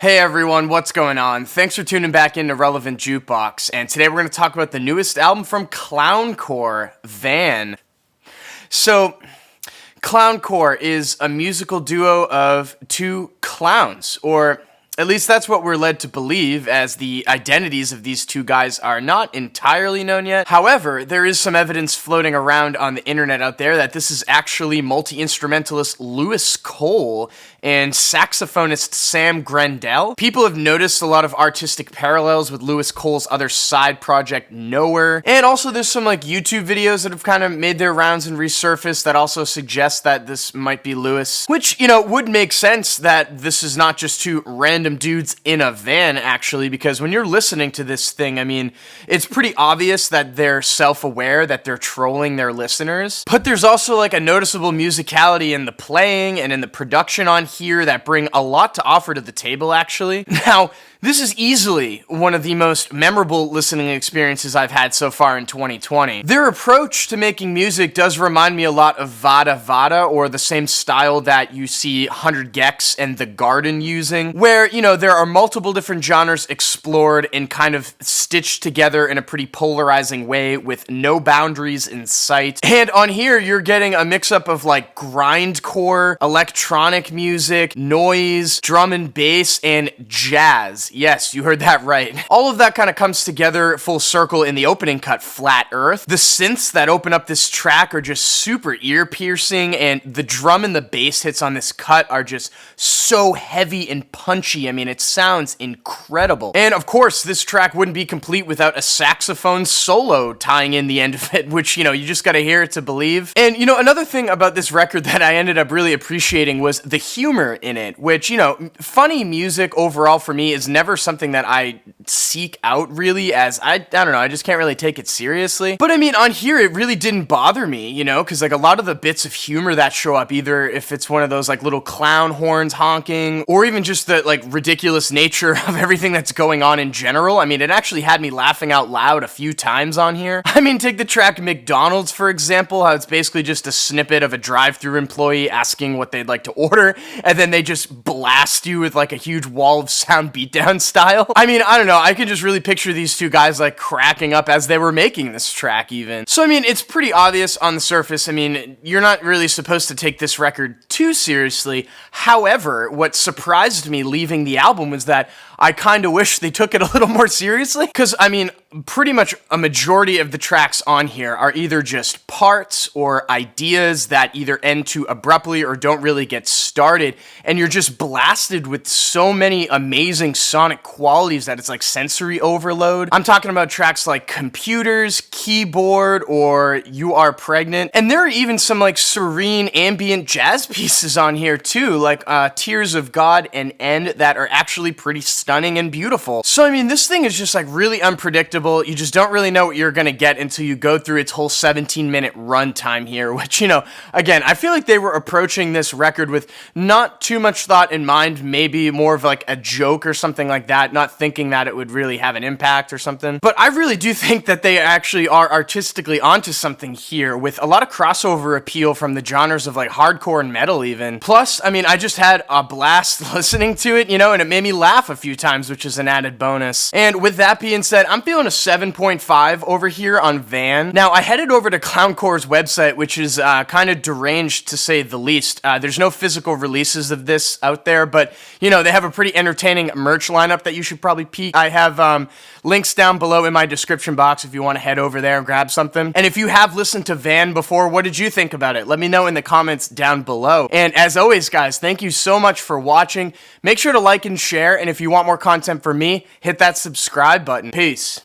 Hey everyone, what's going on? Thanks for tuning back into Relevant Jukebox, and today we're going to talk about the newest album from Clowncore, Van. So, Clowncore is a musical duo of two clowns, or at least that's what we're led to believe, as the identities of these two guys are not entirely known yet. However, there is some evidence floating around on the internet out there that this is actually multi-instrumentalist Louis Cole and saxophonist Sam Grendel. People have noticed a lot of artistic parallels with Louis Cole's other side project, Nowhere. And also there's some YouTube videos that have kind of made their rounds and resurfaced that also suggest that this might be Louis. Which, would make sense that this is not just two random dudes in a van, actually, because when you're listening to this thing, it's pretty obvious that they're self-aware, that they're trolling their listeners. But there's also a noticeable musicality in the playing and in the production on here that bring a lot to offer to the table, actually. Now, this is easily one of the most memorable listening experiences I've had so far in 2020. Their approach to making music does remind me a lot of Vada Vada, or the same style that you see 100 gecs and The Garden using, where, there are multiple different genres explored and kind of stitched together in a pretty polarizing way with no boundaries in sight. And on here, you're getting a mix-up of grindcore, electronic music, noise, drum and bass, and jazz. Yes, you heard that right. All of that kind of comes together full circle in the opening cut, Flat Earth. The synths that open up this track are just super ear-piercing, and the drum and the bass hits on this cut are just so heavy and punchy. It sounds incredible. And of course, this track wouldn't be complete without a saxophone solo tying in the end of it, which, you just gotta hear it to believe. And, another thing about this record that I ended up really appreciating was the humor in it, which, funny music overall for me is never something that I seek out, really, as I don't know, I just can't really take it seriously. But on here, it really didn't bother me, because a lot of the bits of humor that show up, either if it's one of those little clown horns honking, or even just the ridiculous nature of everything that's going on in general, it actually had me laughing out loud a few times on here. Take the track McDonald's, for example, how it's basically just a snippet of a drive-thru employee asking what they'd like to order, and then they just blast you with a huge wall of sound beatdown style. I don't know, I can just really picture these two guys cracking up as they were making this track even. So it's pretty obvious on the surface. You're not really supposed to take this record too seriously. However, what surprised me leaving the album was that I kind of wish they took it a little more seriously, because pretty much a majority of the tracks on here are either just parts or ideas that either end too abruptly or don't really get started, and you're just blasted with so many amazing sonic qualities that it's sensory overload. I'm talking about tracks like Computers, Keyboard, or You Are Pregnant, and there are even some serene ambient jazz pieces on here too, like Tears of God and End, that are actually pretty stunning and beautiful. So this thing is just really unpredictable. You just don't really know what you're gonna get until you go through its whole 17-minute runtime here, which, again, I feel like they were approaching this record with not too much thought in mind, maybe more of a joke or something like that, not thinking that it would really have an impact or something. But I really do think that they actually are artistically onto something here, with a lot of crossover appeal from the genres of hardcore and metal even. Plus, I just had a blast listening to it, and it made me laugh a few times, which is an added bonus. And with that being said, I'm feeling a 7.5 over here on Van. Now, I headed over to Clowncore's website, which is kind of deranged to say the least. There's no physical releases of this out there, but, they have a pretty entertaining merch lineup that you should probably peek. I have links down below in my description box if you want to head over there and grab something. And if you have listened to Van before, what did you think about it? Let me know in the comments down below. And as always, guys, thank you so much for watching. Make sure to like and share, and if you want more content from me, hit that subscribe button. Peace.